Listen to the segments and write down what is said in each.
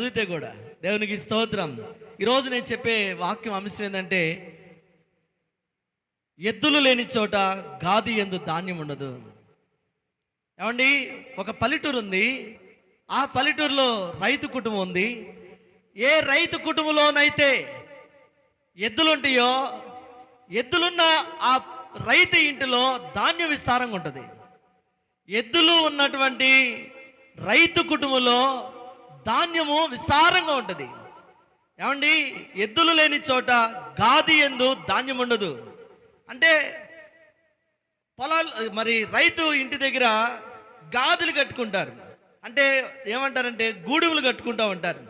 చదివితే కూడా దేవునికి స్తోత్రం. ఈరోజు నేను చెప్పే వాక్యం అంశం ఏంటంటే, ఎద్దులు లేని చోట గాది యందు ధాన్యం ఉండదు. ఏమండి, ఒక పల్లెటూరు ఉంది. ఆ పల్లెటూరులో రైతు కుటుంబం ఉంది. ఏ రైతు కుటుంబంలోనైతే ఎద్దులుంటాయో, ఎద్దులున్న ఆ రైతు ఇంటిలో ధాన్యం విస్తారంగా ఉంటుంది. ఎద్దులు ఉన్నటువంటి రైతు కుటుంబంలో ధాన్యము విస్తారంగా ఉంటుంది. ఏమండి, ఎద్దులు లేని చోట గాది యందు ధాన్యం ఉండదు. అంటే పొలాలు, మరి రైతు ఇంటి దగ్గర గాదులు కట్టుకుంటారు. అంటే ఏమంటారంటే గూడుములు కట్టుకుంటూ ఉంటారు,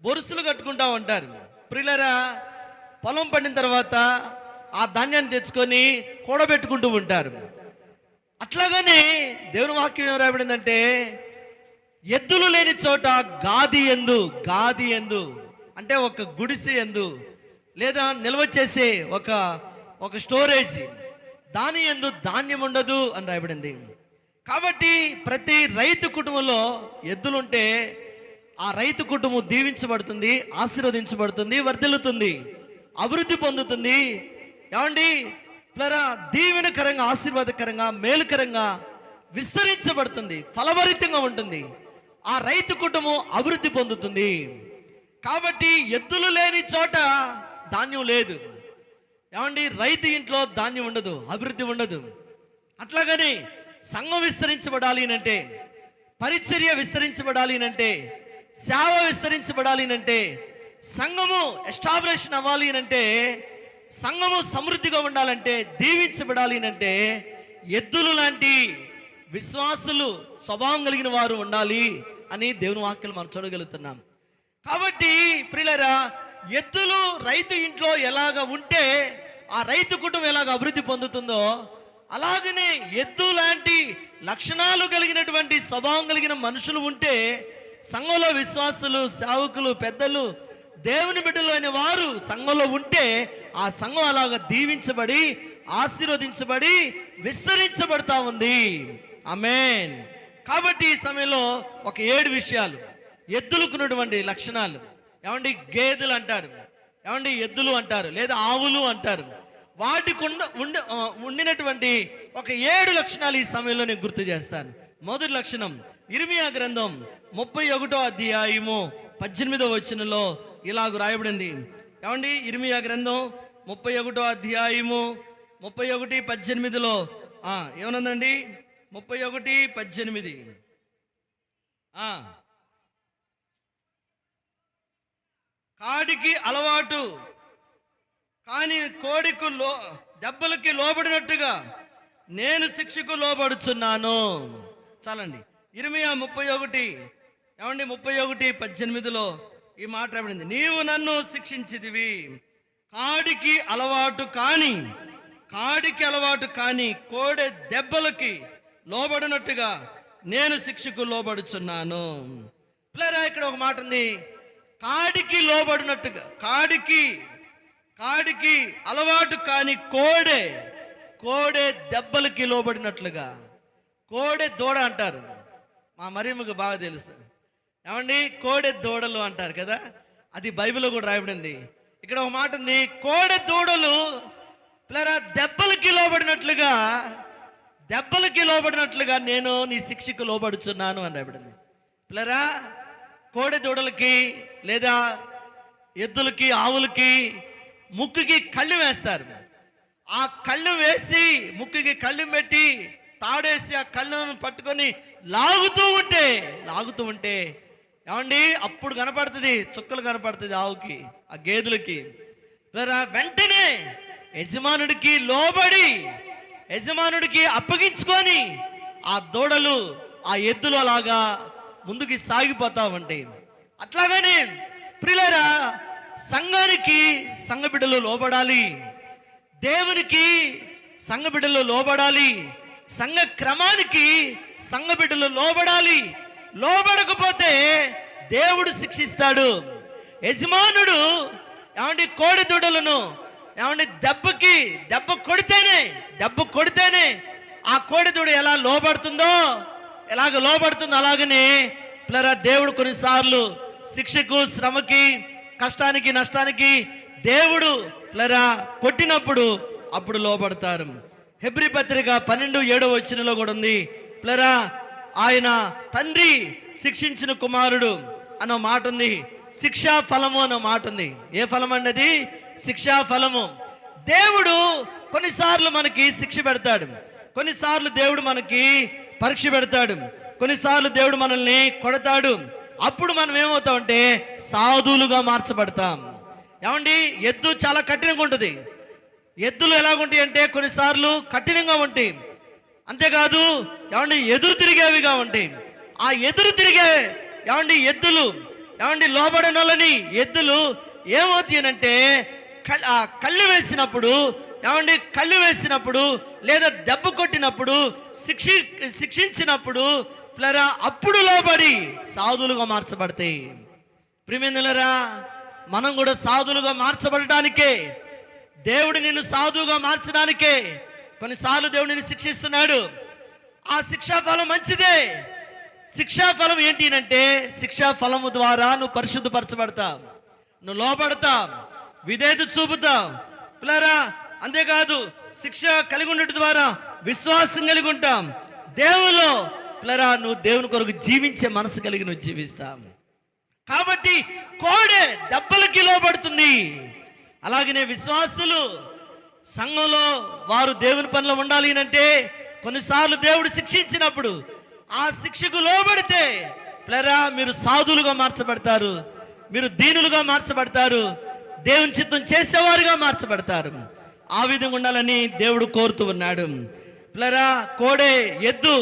బొరుసులు కట్టుకుంటూ ఉంటారు. ప్రియులారా, పొలం పండిన తర్వాత ఆ ధాన్యాన్ని తెచ్చుకొని కూడబెట్టుకుంటూ ఉంటారు. అట్లాగనే దేవుని వాక్యం ఏం రాయబడిందంటే, ఎద్దులు లేని చోట గాది యందు అంటే ఒక గుడిసె యందు, లేదా నిల్వ చేసే ఒక స్టోరేజ్, దాని యందు ధాన్యం ఉండదు అని రాయబడింది. కాబట్టి ప్రతి రైతు కుటుంబంలో ఎద్దులుంటే ఆ రైతు కుటుంబం దీవించబడుతుంది, ఆశీర్వదించబడుతుంది, వర్ధిల్లుతుంది, అభివృద్ధి పొందుతుంది. ఏమండి ప్లరా, దీవెనకరంగా, ఆశీర్వాదకరంగా, మేలుకరంగా విస్తరించబడుతుంది, ఫలభరితంగా ఉంటుంది. ఆ రైతు కుటుంబం అభివృద్ధి పొందుతుంది. కాబట్టి ఎద్దులు లేని చోట ధాన్యం లేదు. ఏమండి, రైతు ఇంట్లో ధాన్యం ఉండదు, అభివృద్ధి ఉండదు. అట్లాగని సంఘం విస్తరించబడాలి అంటే, పరిచర్య విస్తరించబడాలి అంటే, సేవ విస్తరించబడాలి అంటే, సంఘము ఎస్టాబ్లిషన్ అవ్వాలి అంటే, సంఘము సమృద్ధిగా ఉండాలంటే, దీవించబడాలి అంటే, ఎద్దులు లాంటి విశ్వాసులు, స్వభావం కలిగిన వారు ఉండాలి అని దేవుని వాక్యాలు మనం చూడగలుగుతున్నాం. కాబట్టి ప్రియులారా, ఎద్దులు రైతు ఇంట్లో ఎలాగ ఉంటే ఆ రైతు కుటుంబం ఎలాగ అభివృద్ధి పొందుతుందో, అలాగనే ఎద్దు లాంటి లక్షణాలు కలిగినటువంటి స్వభావం కలిగిన మనుషులు ఉంటే, సంఘంలో విశ్వాసులు, సేవకులు, పెద్దలు, దేవుని బిడ్డలు అయిన వారు సంఘంలో ఉంటే, ఆ సంఘం అలాగ దీవించబడి, ఆశీర్వదించబడి, విస్తరించబడతా ఉంది. ఆమేన్. కాబట్టి ఈ సమయంలో ఒక 7 విషయాలు, ఎద్దులకున్నటువంటి లక్షణాలు. ఏమండి, గేదెలు అంటారు, ఏమండి ఎద్దులు అంటారు, లేదా ఆవులు అంటారు. వాటికి ఉండినటువంటి ఒక 7 లక్షణాలు ఈ సమయంలో నేను గుర్తు చేస్తాను. మొదటి లక్షణం, ఇర్మియా గ్రంథం 31వ అధ్యాయము 18వ వచనంలో ఇలాగ రాయబడింది. ఏమండి, ఇర్మియా గ్రంథం 31వ అధ్యాయము 31:18లో ఏమనుందండి? 31:18. కాడికి అలవాటు కానీ కోడికు దెబ్బలకి లోబడినట్టుగా నేను శిక్షకు లోబడుచున్నాను. చాలండి. ఇర్మియా 31, ఏమండి 31:18లో ఈ మాట రాబడింది. నీవు నన్ను శిక్షించిదివి, కాడికి అలవాటు కాని కోడె దెబ్బలకి లోబడినట్టుగా నేను శిక్షకు లోబడుచున్నాను. ప్లేరా, ఇక్కడ ఒక మాట ఉంది, కాడికి లోబడినట్టుగా, కాడికి అలవాటు కాని కోడె దెబ్బలకి లోబడినట్లుగా. కోడె దూడ అంటారు, మా మరియమ్మకు బాగా తెలుసు. ఏమండి, కోడె దూడలు అంటారు కదా, అది బైబిల్లో కూడా రాయబడింది. ఇక్కడ ఒక మాట ఉంది, కోడె దూడలు ప్లరా దెబ్బలకి లోబడినట్లుగా నేను నీ శిక్షకు లోబడుచున్నాను అని రాయబడింది. ప్లరా, కోడె దూడలకి లేదా ఎద్దులకి, ఆవులకి ముక్కుకి కళ్ళు వేస్తారు. ఆ కళ్ళు వేసి, ముక్కుకి కళ్ళు పెట్టి, తాడేసి ఆ కళ్ళను పట్టుకొని లాగుతూ ఉంటే ఏమండి అప్పుడు కనపడుతుంది, చుక్కలు కనపడుతుంది ఆవుకి, ఆ గేదెలకి. వెంటనే యజమానుడికి లోబడి, యజమానుడికి అప్పగించుకొని ఆ దూడలు, ఆ ఎద్దులు అలాగా ముందుకి సాగిపోతా ఉంటాయి. అట్లాగనే ప్రియులారా, సంఘానికి సంఘ బిడ్డలు లోబడాలి, దేవునికి సంఘ బిడ్డలు లోబడాలి, సంఘ క్రమానికి సంఘ బిడ్డలు లోబడాలి. లోబడకపోతే దేవుడు శిక్షిస్తాడు. యజమానుడు ఏమండి కోడి దూడలను ఏమండి దెబ్బ కొడితేనే ఆ కోడి దూడ ఎలా లోబడుతుందో, ఎలాగ లోబడుతుందో అలాగనే పిల్లరా దేవుడు కొన్నిసార్లు శిక్షకు, శ్రమకి, కష్టానికి, నష్టానికి దేవుడు ప్లరా కొట్టినప్పుడు అప్పుడు లోబడతారు. హెబ్రీ పత్రిక 12:7 కూడా ఉంది ప్లరా, ఆయన తండ్రి శిక్షించిన కుమారుడు అన్న మాట ఉంది, శిక్షా ఫలము అన్న మాట ఉంది. ఏ ఫలం అన్నది? శిక్షా ఫలము. దేవుడు కొన్నిసార్లు మనకి శిక్ష పెడతాడు, కొన్నిసార్లు దేవుడు మనకి పరీక్ష పెడతాడు, కొన్నిసార్లు దేవుడు మనల్ని కొడతాడు. అప్పుడు మనం ఏమవుతామంటే సాధువులుగా మార్చబడతాం. ఏమండి, ఎద్దు చాలా కఠినంగా ఉంటుంది. ఎద్దులు ఎలాగుంటాయి అంటే కొన్నిసార్లు కఠినంగా ఉంటాయి, అంతేకాదు ఏమండి ఎదురు తిరిగేవిగా ఉంటాయి. ఆ ఎదురు తిరిగే ఏమండి ఎద్దులు, ఏమండి లోబడిన వాళ్ళని ఎద్దులు ఏమవుతాయనంటే కళ్ళు వేసినప్పుడు, ఏమండి కళ్ళు వేసినప్పుడు లేదా దెబ్బ కొట్టినప్పుడు, శిక్షించినప్పుడు ప్లరా అప్పుడు లోబడి సాధులుగా మార్చబడతాయి. ప్రియమైనలారా, మనం కూడా సాధులుగా మార్చబడటానికే, దేవుడు నిన్ను సాధువుగా మార్చడానికే కొన్నిసార్లు దేవుడు నిన్ను శిక్షిస్తున్నాడు. ఆ శిక్షా ఫలం మంచిదే. శిక్షా ఫలం ఏంటి అంటే శిక్షా ఫలము ద్వారా నువ్వు పరిశుద్ధపరచబడతావు, నువ్వు లోబడతావు, విధేయత చూపుతావు పిల్లరా. అంతేకాదు శిక్ష కలిగి ఉండటం ద్వారా విశ్వాసం కలిగి ఉంటాం. దేవులో పిల్లరా నువ్వు దేవుని కొరకు జీవించే మనసు కలిగి నువ్వు జీవిస్తావు. కాబట్టి కోడె దెబ్బలకి లోబడుతుంది. అలాగనే విశ్వాసులు సంఘంలో వారు దేవుని పనిలో ఉండాలి అంటే కొన్నిసార్లు దేవుడు శిక్షించినప్పుడు ఆ శిక్షకు లోబడితే ప్లరా మీరు సాధులుగా మార్చబడతారు, మీరు దీనులుగా మార్చబడతారు, దేవుని చిత్తం చేసేవారుగా మార్చబడతారు. ఆ విధంగా ఉండాలని దేవుడు కోరుతూ ఉన్నాడు. ప్లరా కోడే ఎద్దు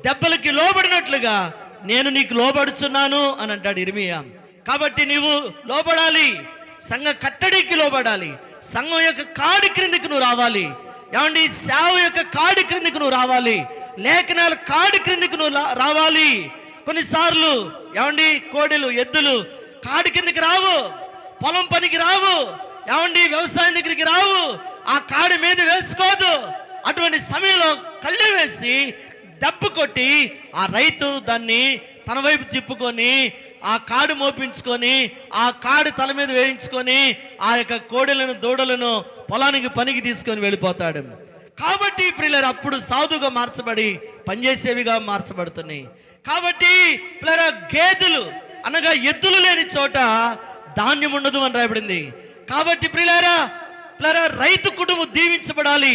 దెబ్బలకి లోబడినట్లుగా నేను నీకు లోబడుచున్నాను అని అంటాడు ఇర్మియా. కాబట్టి నీవు లోబడాలి, సంఘ కట్టడికి లోబడాలి, సంఘం యొక్క కాడి క్రిందికి నువ్వు రావాలి. ఏమండి సేవ యొక్క కాడి క్రిందికి నువ్వు రావాలి, లేఖనాల కాడి క్రిందికి నువ్వు రావాలి. కొన్నిసార్లు ఏమండి కోడెలు ఎద్దులు కాడి కిందకి రావు, పొలం పనికి రావు, ఏమండి వ్యవసాయం దగ్గరికి రావు, ఆ కాడి మీద వేసుకోదు. అటువంటి సమయంలో కళ్ళు వేసి దెబ్బ కొట్టి ఆ రైతు దాన్ని తన వైపు తిప్పుకొని ఆ కాడు మోపించుకొని ఆ కాడు తల మీద వేయించుకొని ఆ యొక్క కోడెలను దూడలను పొలానికి పనికి తీసుకొని వెళ్ళిపోతాడు. కాబట్టి పిల్లలు అప్పుడు సాధుగా మార్చబడి పనిచేసేవిగా మార్చబడుతున్నాయి. కాబట్టి పిల్లరా గేదెలు అనగా ఎద్దులు లేని చోట ధాన్యం ఉండదు అని రాయబడింది. కాబట్టి పిల్లరా రైతు కుటుంబం దీవించబడాలి,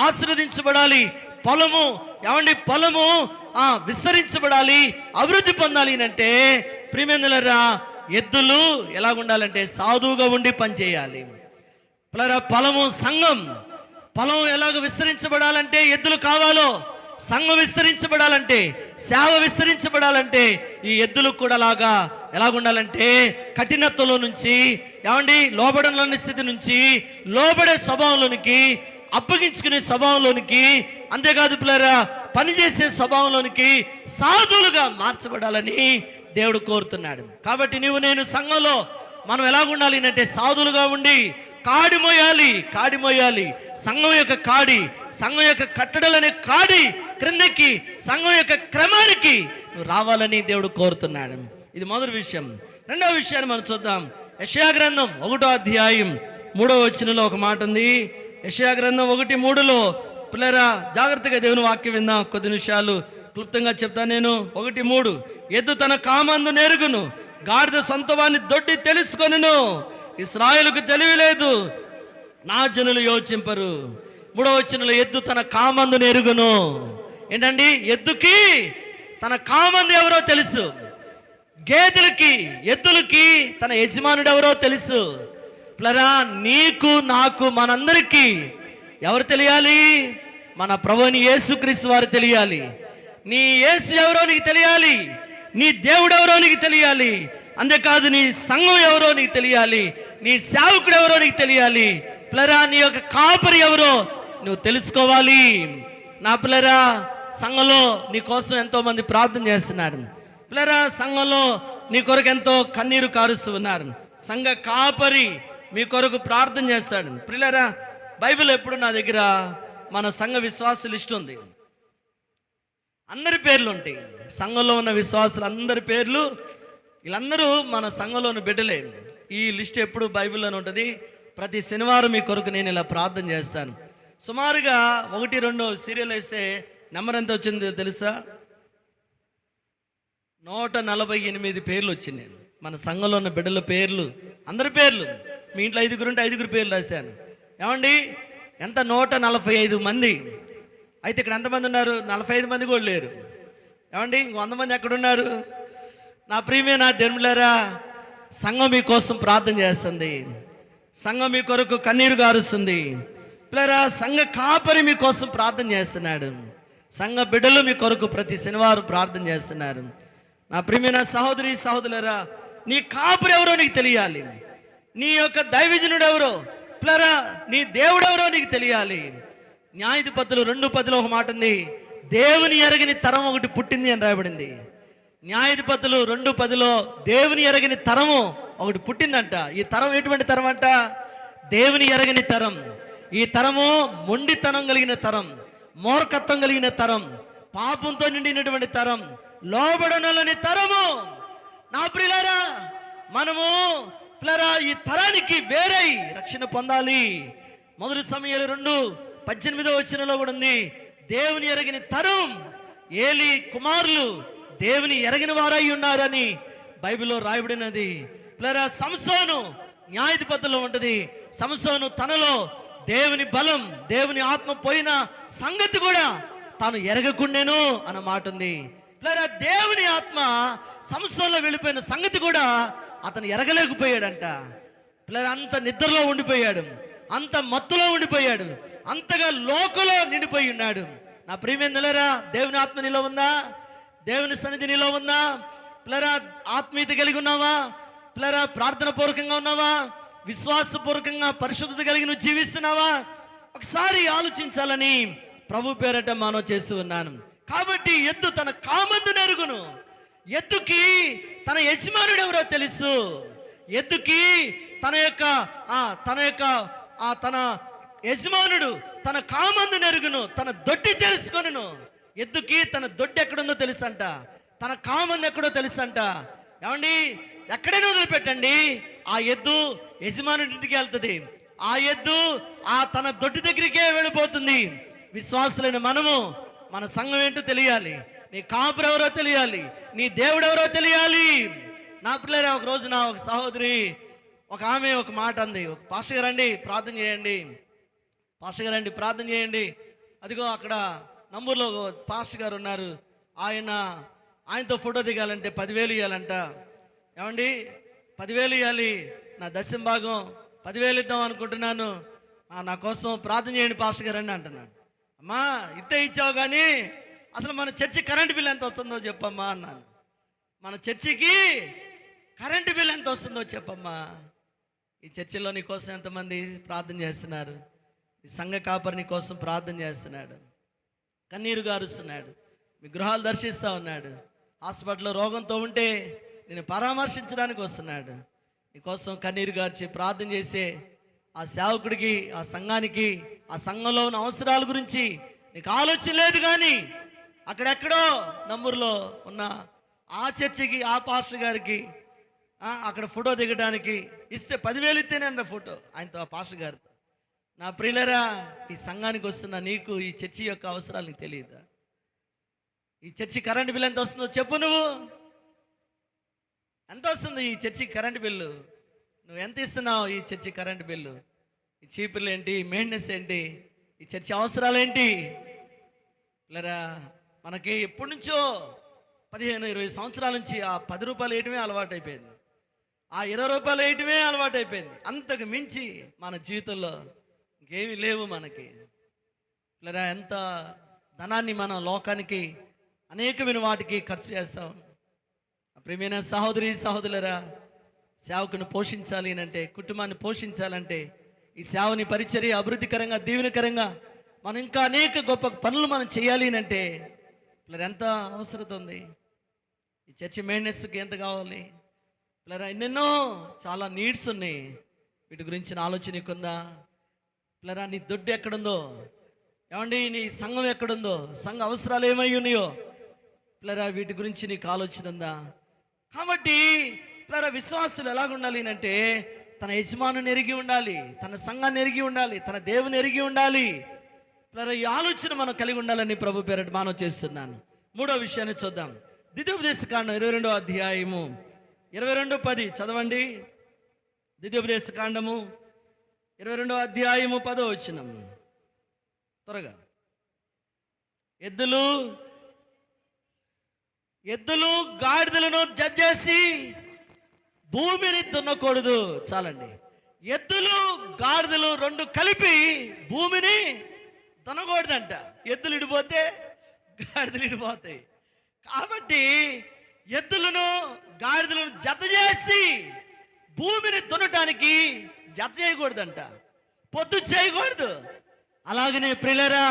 ఆశీర్వదించబడాలి, పొలము ఏమండి పొలము విస్తరించబడాలి, అభివృద్ధి పొందాలి అంటే ప్రియమైనలారా ఎద్దులు ఎలాగుండాలంటే సాధువుగా ఉండి పనిచేయాలి. పొలము సంఘం, పొలం ఎలాగ విస్తరించబడాలంటే ఎద్దులు కావాలో, సంఘం విస్తరించబడాలంటే, సేవ విస్తరించబడాలంటే ఈ ఎద్దులు కూడా ఎలాగుండాలంటే కఠినత్వంలో నుంచి ఏమండి లోబడంలోని స్థితి నుంచి లోబడే స్వభావంలోనికి, అప్పగించుకునే స్వభావంలోనికి, అంతేకాదు పిల్లరా పనిచేసే స్వభావంలోనికి సాధువులుగా మార్చబడాలని దేవుడు కోరుతున్నాడు. కాబట్టి నీవు నేను సంఘంలో మనం ఎలాగుండాలి అంటే సాధువులుగా ఉండి కాడి మోయాలి. సంఘం యొక్క కాడి, సంఘం యొక్క కట్టడలనే కాడి క్రిందకి సంఘం యొక్క క్రమానికి నువ్వు రావాలని దేవుడు కోరుతున్నాడు. ఇది మొదటి విషయం. రెండవ విషయాన్ని మనం చూద్దాం. యెషయా గ్రంథం 1వ అధ్యాయం 3వ వచనంలో ఒక మాట ఉంది. యెషయా గ్రంథం 1:3 పిల్లరా జాగ్రత్తగా దేవుని వాక్యం విందాం. కొద్ది నిమిషాలు క్లుప్తంగా చెప్తాను నేను. 1:3 ఎద్దు తన కామందు నెరుగును, గాడిద సొంతవాన్ని దొడ్డి తెలుసుకొనును, ఇశ్రాయేలుకు తెలివి లేదు, నా జనులు యోచింపరు. 3వ వచనంలో ఎద్దు తన కామందు నెరుగును. ఏంటండి ఎద్దుకి తన కామందు ఎవరో తెలుసు, గేదెలకి ఎద్దులకి తన యజమానుడు ఎవరో తెలుసు. ప్లరా నీకు నాకు మనందరికీ ఎవరు తెలియాలి? మన ప్రభువుని యేసుక్రీస్తు వారు తెలియాలి. నీ యేసు ఎవరో నీకు తెలియాలి, నీ దేవుడు ఎవరో నీకు తెలియాలి, అంతేకాదు నీ సంఘం ఎవరో నీకు తెలియాలి, నీ సేవకుడు ఎవరో నీకు తెలియాలి. పిల్లరా నీ యొక్క కాపరి ఎవరో నువ్వు తెలుసుకోవాలి. నా పిల్లరా సంఘంలో నీ కోసం ఎంతో మంది ప్రార్థన చేస్తున్నారు. పిల్లరా సంఘంలో నీ కొరకు ఎంతో కన్నీరు కారుస్తూ ఉన్నారు. సంఘ కాపరి మీ కొరకు ప్రార్థన చేస్తాడు. పిల్లరా బైబిల్ ఎప్పుడు నా దగ్గర మన సంఘ విశ్వాస లిస్ట్ ఉంది. అందరి పేర్లు ఉంటాయి. సంఘంలో ఉన్న విశ్వాసులు అందరి పేర్లు వీళ్ళందరూ మన సంఘంలోని బిడ్డలే. ఈ లిస్ట్ ఎప్పుడు బైబిల్లోనే ఉంటుంది. ప్రతి శనివారం మీ కొరకు నేను ఇలా ప్రార్థన చేస్తాను. సుమారుగా 1-2 సీరియల్ వేస్తే నెంబర్ ఎంత వచ్చిందో తెలుసా? 148 పేర్లు వచ్చింది. మన సంఘంలో ఉన్న బిడ్డల పేర్లు, అందరి పేర్లు. మీ ఇంట్లో 5 ఉంటే 5 పేర్లు రాశాను. ఏమండి, ఎంత 145 మంది. అయితే ఇక్కడ ఎంతమంది ఉన్నారు? 45 మంది కూడా లేరు. ఏమండి, 100 మంది ఎక్కడున్నారు? నా ప్రియమైన దేవులారా, సంఘం మీకోసం ప్రార్థన చేస్తుంది. సంఘం మీ కొరకు కన్నీరు గారుస్తుంది. పిల్లరా, సంఘ కాపరి మీకోసం ప్రార్థన చేస్తున్నాడు. సంఘ బిడ్డలు మీ కొరకు ప్రతి శనివారం ప్రార్థన చేస్తున్నారు. నా ప్రియమైన సహోదరి సహోదరులారా, నీ కాపరి ఎవరో నీకు తెలియాలి. నీ యొక్క దైవజనుడు ఎవరో, పిల్లరా, నీ దేవుడు ఎవరో నీకు తెలియాలి. న్యాయాధిపతులు 2:10 ఒక మాట ఉంది, దేవుని ఎరగని తరం ఒకటి పుట్టింది అని రాయబడింది. న్యాయాధిపతులు 2:10 దేవుని ఎరగని తరము ఒకటి పుట్టిందంట. ఈ తరం ఎటువంటి తరం అంట? దేవుని ఎరగని తరం. ఈ తరము మొండితనం కలిగిన తరం, మూర్ఖత్వం కలిగిన తరం, పాపంతో నిండినటువంటి తరం, లోబడనలని తరము. నా ప్రియులారా, మనము పిల్లరా ఈ తరానికి వేరే రక్షణ పొందాలి. మొదటి సమూయేలు 2:18 కూడా ఉంది, దేవుని ఎరగిన తరం, ఏలి కుమారులు దేవుని ఎరగిన వారై ఉన్నారని బైబిల్లో రాయబడినది. పిల్లరా, సంసోను న్యాయాధిపతుల్లో ఉంటుంది. సంసోను తనలో దేవుని బలం, దేవుని ఆత్మ పోయిన సంగతి కూడా తాను ఎరగకుండాను అన్న మాట ఉంది. పిల్లరా, దేవుని ఆత్మ సంసోన్లో వెళ్ళిపోయిన సంగతి కూడా అతను ఎరగలేకపోయాడంట. పిల్లరా, అంత నిద్రలో ఉండిపోయాడు, అంత మత్తులో ఉండిపోయాడు, అంతగా లోకలో నిండిపోయి ఉన్నాడు. నా ప్రియమైనలారా, దేవుని ఆత్మ నీలో ఉందా? దేవుని సన్నిధి నీలో ఉందా? పిల్లరా, ఆత్మీయత కలిగి ఉన్నావా? పిల్లరా, ప్రార్థన పూర్వకంగా ఉన్నావా? విశ్వాసపూర్వకంగా పరిశుద్ధత కలిగి నువ్వు జీవిస్తున్నావా? ఒకసారి ఆలోచించాలని ప్రభు పేరట మనం చేస్తూ ఉన్నాను. కాబట్టి ఎద్దు తన కామందు నెరుగును. ఎద్దుకి తన యజమానుడు ఎవరో తెలుసు. ఎద్దుకి తన యజమానుడు తన కామందు నెరుగును, తన దొడ్డి తెలుసుకొనును. ఎద్దుకి తన దొడ్డి ఎక్కడుందో తెలుసంట, తన కామందు ఎక్కడో తెలుసంట. ఏమండి, ఎక్కడైనా వదిలిపెట్టండి, ఆ ఎద్దు యజమానుడి ఇంటికి వెళ్తుంది. ఆ ఎద్దు తన దొడ్డి దగ్గరికే వెళ్ళిపోతుంది. విశ్వాసులైన మనము, మన సంఘం ఏంటో తెలియాలి, నీ కాపురు ఎవరో తెలియాలి, నీ దేవుడు ఎవరో తెలియాలి. నా పిల్లరా, ఒక రోజు నా ఒక సహోదరి, ఒక ఆమె ఒక మాట అంది, ఒక పాస్టర్ గారు రండి ప్రార్థన చేయండి, పాస్టర్ గారు రండి ప్రార్థన చేయండి. అదిగో అక్కడ నంబూరులో పాస్టర్ గారు ఉన్నారు, ఆయనతో ఫోటో దిగాలంటే 10,000 ఇవ్వాలంట. ఏమండి, 10,000 ఇవ్వాలి, నా దశం భాగం 10,000 ఇద్దాం అనుకుంటున్నాను, నా కోసం ప్రార్థన చేయండి పాస్టర్ గారు అని అంటున్నాడు. అమ్మా, ఇస్తే ఇచ్చావు కానీ అసలు మన చర్చి కరెంటు బిల్ ఎంత వస్తుందో చెప్పమ్మా అన్నాను. మన చర్చికి కరెంటు బిల్ ఎంత వస్తుందో చెప్పమ్మా. ఈ చర్చిలో నీ కోసం ఎంతమంది ప్రార్థన చేస్తున్నారు? ఈ సంఘ కాపరి నీ కోసం ప్రార్థన చేస్తున్నాడు, కన్నీరు గారుస్తున్నాడు, మీ గృహాలు దర్శిస్తూ ఉన్నాడు, హాస్పిటల్లో రోగంతో ఉంటే నేను పరామర్శించడానికి వస్తున్నాడు. నీకోసం కన్నీరు గార్చి ప్రార్థన చేసే ఆ సేవకుడికి, ఆ సంఘానికి, ఆ సంఘంలో ఉన్న అవసరాల గురించి నీకు ఆలోచన లేదు. కానీ అక్కడెక్కడో నంబూరులో ఉన్న ఆ చర్చికి, ఆ పాస్టర్ గారికి అక్కడ ఫోటో దిగడానికి ఇస్తే 10,000 ఇస్తేనే అన్న ఫోటో ఆయనతో, ఆ పాస్టర్ గారితో. నా ప్రియులరా, ఈ సంఘానికి వస్తున్న నీకు ఈ చర్చి యొక్క అవసరాలు నీకు తెలియదా? ఈ చర్చి కరెంటు బిల్లు ఎంత వస్తుందో చెప్పు. నువ్వు ఎంత వస్తుంది ఈ చర్చి కరెంటు బిల్లు? నువ్వు ఎంత ఇస్తున్నావు ఈ చర్చి కరెంటు బిల్లు? ఈ చీపుర్లు ఏంటి, మెయింటెనెన్స్ ఏంటి, ఈ చర్చి అవసరాలు ఏంటి? పిల్లరా, మనకి ఎప్పటి నుంచో 15-20 సంవత్సరాల నుంచి ఆ 10 రూపాయలు వేయటమే అలవాటు అయిపోయింది, ఆ 20 రూపాయలు వేయటమే అలవాటు అయిపోయింది. అంతకు మించి మన జీవితంలో ఇంకేమీ లేవు మనకి. పిల్లరా, ఎంత ధనాన్ని మనం లోకానికి, అనేకమైన వాటికి ఖర్చు చేస్తాం. ప్రియమైన సహోదరి సహోదరులరా, సేవకుని పోషించాలి అంటే, కుటుంబాన్ని పోషించాలంటే, ఈ సేవని పరిచర్య అభివృద్ధికరంగా, దీవెనకరంగా మనం ఇంకా అనేక గొప్ప పనులు మనం చేయాలి అంటే పిల్లలు ఎంత అవసరం ఉంది? ఈ చర్చి మెయింటెనెన్స్కి ఎంత కావాలి? పిల్లరా, ఎన్నెన్నో చాలా నీడ్స్ ఉన్నాయి. వీటి గురించి ఆలోచన నీకుందా? పిల్లరా, నీ దొడ్డు ఎక్కడుందో, ఏమండి, నీ సంఘం ఎక్కడుందో, సంఘ అవసరాలు ఏమై ఉన్నాయో, పిల్లరా, వీటి గురించి నీకు ఆలోచన ఉందా? కాబట్టి ప్లరా విశ్వాసులు ఎలాగుండాలి అంటే తన యజమానుని ఎరిగి ఉండాలి, తన సంఘాన్ని ఎరిగి ఉండాలి, తన దేవుని ఎరిగి ఉండాలి. ప్లరా ఈ ఆలోచన మనం కలిగి ఉండాలని ప్రభు పేరట మనం చేస్తున్నాను. మూడో విషయాన్ని చూద్దాం. ద్వితీయోపదేశకాండం 22వ అధ్యాయము 22:10 చదవండి. ద్వితీయోపదేశకాండము 22వ అధ్యాయము 10వ వచనం త్వరగా. ఎద్దులు గాడిదలను జడ్జేసి భూమిని దున్నకూడదు. చాలండి. ఎద్దులు గాడిదలు రెండు కలిపి భూమిని దున్నకూడదంట. ఎద్దులు ఇడిపోతే గాడిదలు ఇడిపోతాయి. కాబట్టి ఎద్దులను గాడిదలను జత చేసి భూమిని దున్నటానికి జత చేయకూడదంట, పొద్దు చేయకూడదు. అలాగనే ప్రియులరా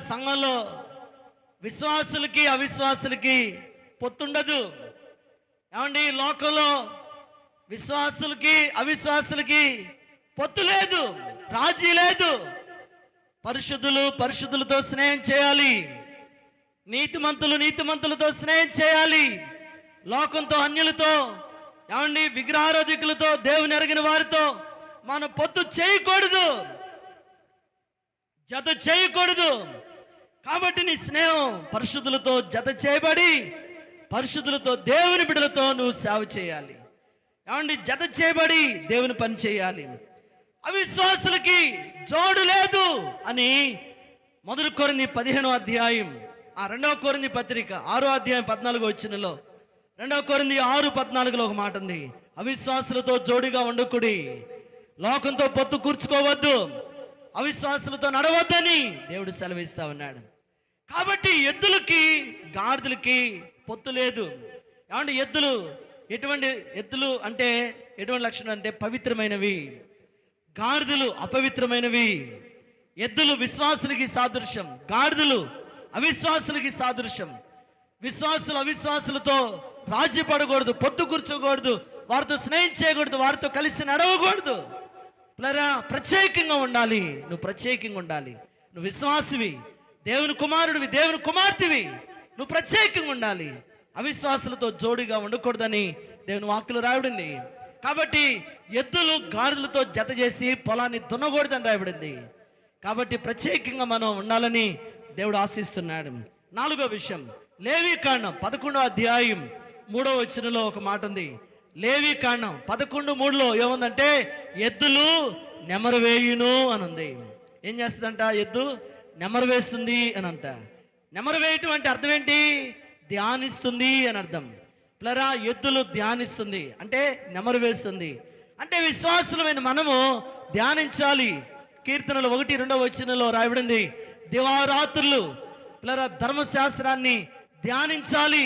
సంఘంలో విశ్వాసులకి అవిశ్వాసులకి పొత్తుండదు. ఏమండి, లోకంలో విశ్వాసులకి అవిశ్వాసులకి పొత్తు లేదు, రాజీ లేదు. పరిశుద్ధులతో స్నేహం చేయాలి, నీతిమంతులతో స్నేహం చేయాలి. లోకంతో, అన్యులతో, ఏమండి విగ్రహారాధికులతో, దేవుని ఎరిగిన వారితో మనం పొత్తు చేయకూడదు, జత చేయకూడదు. కాబట్టి నీ స్నేహం పరిశుద్ధులతో జత చేయబడి పరిశుద్ధులతో దేవుని బిడ్డలతో నువ్వు సేవ చేయాలి. ఏమండి, జత చేయబడి దేవుని పని చేయాలి. అవిశ్వాసులకి జోడు లేదు అని 1 కొరింథీ 15వ అధ్యాయం, 2వ కొరింథీ పత్రిక 6వ అధ్యాయం 14వ వచనంలో, 2వ కొరింథీ 6:14లో ఒక మాట ఉంది. అవిశ్వాసులతో జోడిగా ఉండకుడి, లోకంతో పొత్తు కూర్చుకోవద్దు, అవిశ్వాసులతో నడవద్దని దేవుడు సెలవిస్తా ఉన్నాడు. కాబట్టి ఎద్దులకి గాడిదలకి పొత్తు లేదు. ఏమంటే ఎద్దులు అంటే ఎటువంటి లక్షణం అంటే పవిత్రమైనవి, గాడిదలు అపవిత్రమైనవి. ఎద్దులు విశ్వాసులకి సాదృశ్యం, గాడిదలు అవిశ్వాసులకి సాదృశ్యం. విశ్వాసులు అవిశ్వాసులతో రాజీ పడకూడదు, పొత్తు కూర్చోకూడదు, వారితో స్నేహం చేయకూడదు, వారితో కలిసి నడవకూడదు. ప్రత్యేకంగా ఉండాలి. నువ్వు ప్రత్యేకంగా ఉండాలి. నువ్వు విశ్వాసివి, దేవుని కుమారుడివి, దేవుని కుమార్తెవి, నువ్వు ప్రత్యేకంగా ఉండాలి. అవిశ్వాసులతో జోడిగా ఉండకూడదని దేవుని వాక్యలో రాయబడింది. కాబట్టి ఎద్దులు గాడిదలతో జత చేసి పొలాన్ని దున్నకూడదని రాయబడింది. కాబట్టి ప్రత్యేకంగా మనం ఉండాలని దేవుడు ఆశిస్తున్నాడు. 4వ విషయం, లేవీకాండం 11వ అధ్యాయం 3వ వచనంలో ఒక మాట ఉంది. లేవీకాండం 11:3లో ఏముందంటే ఎద్దులు నెమరు వేయును అని ఉంది. ఏం చేస్తుందంట? ఎద్దు నెమరు వేస్తుంది అని అంట. నెమరు వేయటం అంటే అర్థం ఏంటి? ధ్యానిస్తుంది అని అర్థం. ప్లరా ఎద్దులు ధ్యానిస్తుంది అంటే నెమరు వేస్తుంది అంటే విశ్వాసులమైన మనము ధ్యానించాలి. కీర్తనలు 1-2వ వచనంలో రాయబడింది, దివారాత్రులు ప్లరా ధర్మశాస్త్రాన్ని ధ్యానించాలి,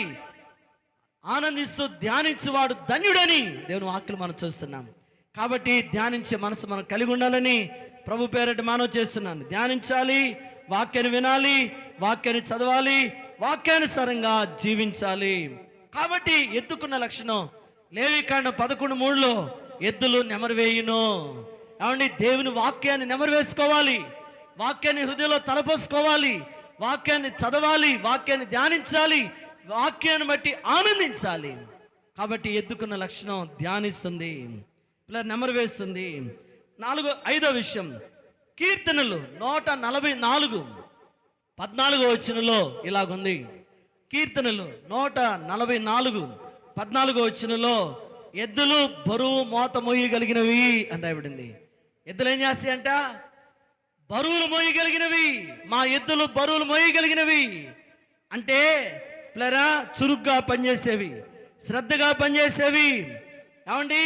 ఆనందిస్తూ ధ్యానించువాడు ధన్యుడని దేవుని వాక్యం మనం చూస్తున్నాం. కాబట్టి ధ్యానించే మనసు మనం కలిగి ఉండాలని ప్రభు పేరట మనం చేస్తున్నాను. ధ్యానించాలి, వాక్యాన్ని వినాలి, వాక్యాన్ని చదవాలి, వాక్యానుసారంగా జీవించాలి. కాబట్టి ఎద్దుకున్న లక్షణం లేవీకాండం 11:3లో ఎద్దులు నెమరు వేయును. ఏమండి, దేవుని వాక్యాన్ని నెమరు వేసుకోవాలి, వాక్యాన్ని హృదయంలో తలపోసుకోవాలి, వాక్యాన్ని చదవాలి, వాక్యాన్ని ధ్యానించాలి, వాక్యాన్ని బట్టి ఆనందించాలి. కాబట్టి ఎద్దుకున్న లక్షణం ధ్యానిస్తుంది, నెమరు వేస్తుంది. 5వ విషయం, కీర్తనలు 144:14 వచనంలో ఇలాగుంది. కీర్తనలు 144:14 వచనంలో ఎద్దులు బరువు మోత మోయగలిగినవి అని రాయబడింది. ఎద్దులు ఏం చేస్తాయంట? బరువులు మోయగలిగినవి. మా ఎద్దులు బరువులు మోయగలిగినవి అంటే ప్లరా చురుగ్గా పనిచేసేవి, శ్రద్ధగా పనిచేసేవి. ఏమండి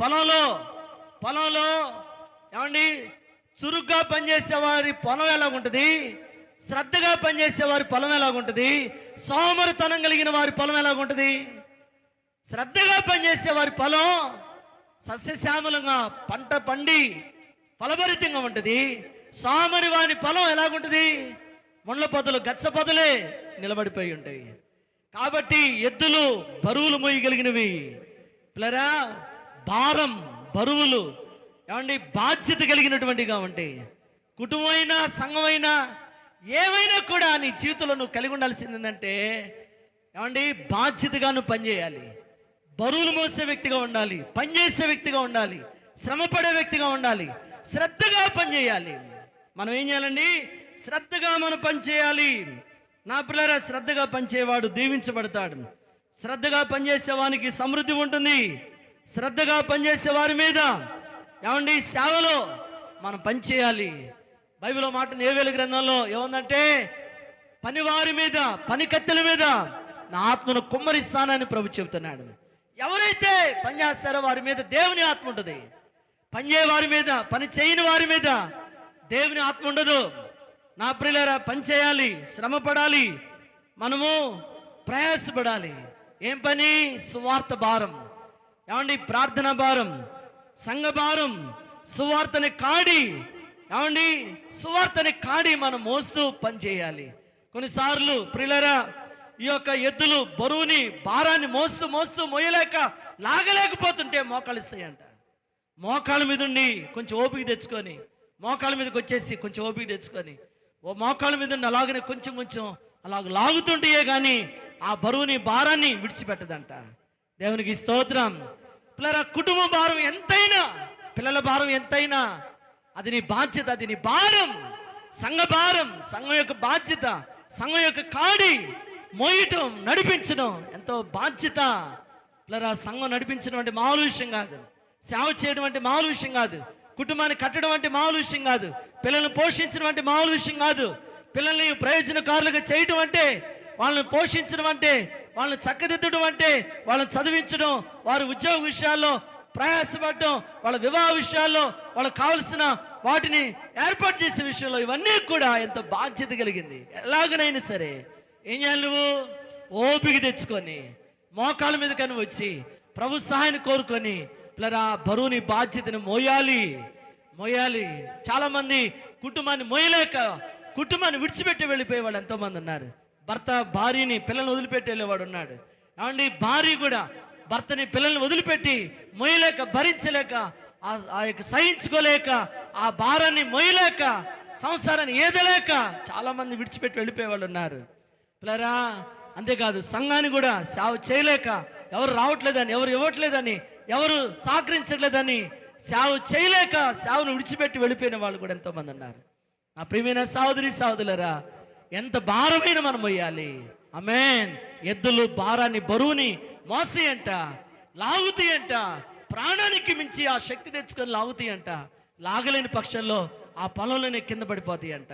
పొలంలో ఏమండి చురుగ్గా పనిచేసేవారి పొలం ఎలాగుంటుంది, శ్రద్ధగా పనిచేసేవారి పొలం ఎలాగుంటుంది, సోమరితనం కలిగిన వారి పొలం ఎలాగుంటుంది? శ్రద్ధగా పనిచేసేవారి పొలం సస్యశ్యామలంగా పంట పండి ఫలభరితంగా ఉంటుంది. సోమరి వారి పొలం ఎలాగుంటుంది? ముళ్ళ పొదలు, గచ్చ పొదలే నిలబడిపోయి ఉంటాయి. కాబట్టి ఎద్దులు బరువులు మోయగలిగినవి. ప్లరా భారం, బరువులు ఏమండి బాధ్యత కలిగినటువంటిగా ఉంటాయి. కుటుంబమైనా సంఘమైనా ఏమైనా కూడా నీ జీవితంలో నువ్వు కలిగి ఉండాల్సింది ఏంటంటే ఏమండి బాధ్యతగా నువ్వు పనిచేయాలి, బరువులు మోసే వ్యక్తిగా ఉండాలి, పనిచేసే వ్యక్తిగా ఉండాలి, శ్రమపడే వ్యక్తిగా ఉండాలి, శ్రద్ధగా పనిచేయాలి. మనం ఏం చేయాలండి? శ్రద్ధగా మనం పనిచేయాలి. నా పిల్లరా, శ్రద్ధగా పనిచేయవాడు దీవించబడతాడు. శ్రద్ధగా పనిచేసే వానికి సమృద్ధి ఉంటుంది. శ్రద్ధగా పనిచేసే వారి మీద ఏమండి సేవలో మనం పనిచేయాలి. బైబిల్లో మాట యోవేలు గ్రంథంలో ఏముందంటే, పనివారి మీద, పని కత్తెల మీద నా ఆత్మను కుమ్మరిస్తానని ప్రభు చెబుతున్నాడు. ఎవరైతే పనిచేస్తారో వారి మీద దేవుని ఆత్మ ఉంటుంది. పనిచేయ వారి మీద, పని చేయని వారి మీద దేవుని ఆత్మ ఉండదు. నా ప్రియులారా, పని చేయాలి, శ్రమ పడాలి, మనము ప్రయాసపడాలి. ఏం పని? సువార్త భారం, ఏమండి ప్రార్థన భారం, సంఘ భారం, సువార్తని కాడి, ఏమండి సువార్తని కాడి మనం మోస్తూ పని చేయాలి. కొన్నిసార్లు ప్రియులారా, ఈ యొక్క ఎద్దులు బరువుని భారాన్ని మోస్తూ మోస్తూ మోయలేక లాగలేకపోతుంటే మోకాలు ఇస్తాయంట. మోకాళ్ళ మీద ఉండి కొంచెం ఓపిక తెచ్చుకొని, మోకాళ్ళ మీదకి వచ్చేసి కొంచెం ఓపిక తెచ్చుకొని, ఓ మోకాళ్ళ మీద ఉండి అలాగనే కొంచెం కొంచెం అలాగ లాగుతుంటే కానీ ఆ బరువుని భారాన్ని విడిచిపెట్టదంట. దేవునికి స్తోత్రం. పిల్లల కుటుంబ భారం ఎంతైనా, పిల్లల భారం ఎంతైనా అది నీ బాధ్యత, అది నీ భారం. సంఘ భారం, సంఘం యొక్క బాధ్యత, సంఘం యొక్క కాడి మోయటం, నడిపించడం ఎంతో బాధ్యత. పిల్లల సంఘం నడిపించడం అంటే మామూలు విషయం కాదు. సేవ చేయడం అంటే మామూలు విషయం కాదు. కుటుంబాన్ని కట్టడం అంటే మామూలు విషయం కాదు. పిల్లల్ని పోషించడం అంటే మామూలు విషయం కాదు. పిల్లల్ని ప్రయోజనకారులుగా చేయడం అంటే, వాళ్ళని పోషించడం అంటే, వాళ్ళని చక్కదిద్దడం అంటే, వాళ్ళని చదివించడం, వారి ఉద్యోగ విషయాల్లో ప్రయాసపడటం, వాళ్ళ వివాహ విషయాల్లో వాళ్ళకి కావలసిన వాటిని ఏర్పాటు చేసే విషయంలో ఇవన్నీ కూడా ఎంతో బాధ్యత కలిగింది. ఎలాగనైనా సరే ఏం చేయాలి? నువ్వు ఓపిక తెచ్చుకొని మోకాళ్ళ మీద కను వచ్చి ప్రభు సహాయాన్ని కోరుకొని పిల్లరా బరువుని బాధ్యతను మోయాలి. చాలా మంది కుటుంబాన్ని మోయలేక కుటుంబాన్ని విడిచిపెట్టి వెళ్ళిపోయే వాళ్ళు ఎంతోమంది ఉన్నారు. భర్త భార్యని, పిల్లల్ని వదిలిపెట్టి వెళ్ళేవాడు ఉన్నాడు. ఏమండి భార్య కూడా భర్తని, పిల్లల్ని వదిలిపెట్టి మోయలేక, భరించలేక, ఆ యొక్క సహించుకోలేక, ఆ భారాన్ని మోయలేక, సంసారాన్ని ఏదలేక చాలా మంది విడిచిపెట్టి వెళ్ళిపోయే వాళ్ళు ఉన్నారు. పిల్లరా, అంతేకాదు సంఘాన్ని కూడా సేవ చేయలేక, ఎవరు రావట్లేదని, ఎవరు ఇవ్వట్లేదని, ఎవరు సహకరించట్లేదని సేవ చేయలేక సేవను విడిచిపెట్టి వెళ్ళిపోయిన వాళ్ళు కూడా ఎంతోమంది ఉన్నారు. నా ప్రియమైన సహోదరి సహోదరులారా, ఎంత భారమైన మనం మొయ్యాలి. ఆమేన్. ఎద్దులు భారాన్ని, బరువుని మోసేయంట, లాగుతాయంట, ప్రాణానికి మించి ఆ శక్తి తెచ్చుకొని లాగుతాయంట. లాగలేని పక్షంలో ఆ పొలంలోనే కింద పడిపోతాయి అంట.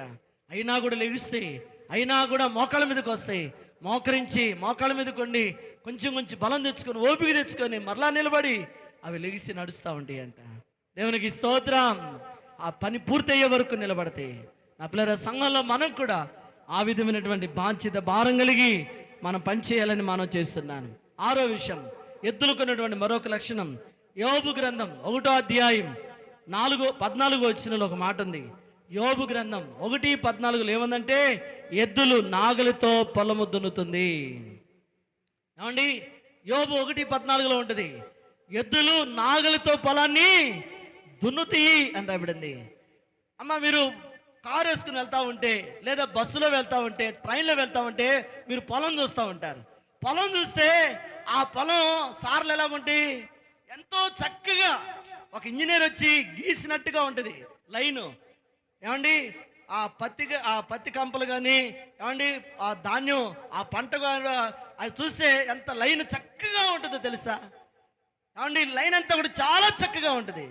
అయినా కూడా లెగిస్తాయి, అయినా కూడా మోకాళ్ళ మీదకి వస్తాయి. మోకరించి మోకాళ్ళ మీద కొండి కొంచెం కొంచెం బలం తెచ్చుకొని, ఓపిక తెచ్చుకొని మరలా నిలబడి అవి లెగిసి నడుస్తూ ఉంటాయి అంట. దేవునికి స్తోత్రం. ఆ పని పూర్తయ్యే వరకు నిలబడతాయి. నా పిల్లల సంఘంలో మనం కూడా ఆ విధమైనటువంటి బాధ్యత, భారం కలిగి మనం పనిచేయాలని మనం చేస్తున్నాను. 6వ విషయం, ఎద్దులుకున్నటువంటి మరొక లక్షణం. యోబు గ్రంథం 1వ అధ్యాయం 14 వచనంలో ఒక మాట ఉంది. యోబు గ్రంథం 1:14 ఏమందంటే, ఎద్దులు నాగలితో పొలము దున్నుతుంది. ఏమండి, యోబు 1:14 ఉంటుంది, ఎద్దులు నాగలితో పొలాన్ని దున్నుతాయి అని రాబడింది. అమ్మ, మీరు కారు వేసుకుని వెళ్తూ ఉంటే, లేదా బస్సులో వెళ్తూ ఉంటే, ట్రైన్లో వెళ్తూ ఉంటే మీరు పొలం చూస్తూ ఉంటారు. పొలం చూస్తే ఆ పొలం సార్లు ఎలా ఉంటాయి? ఎంతో చక్కగా ఒక ఇంజనీర్ వచ్చి గీసినట్టుగా ఉంటుంది లైను. ఏమండి, ఆ పత్తి కంపలు కానీ, ఏమండి ఆ ధాన్యం, ఆ పంట అది చూస్తే ఎంత లైన్ చక్కగా ఉంటుందో తెలుసా? ఏమండి, లైన్ అంతా కూడా చాలా చక్కగా ఉంటుంది.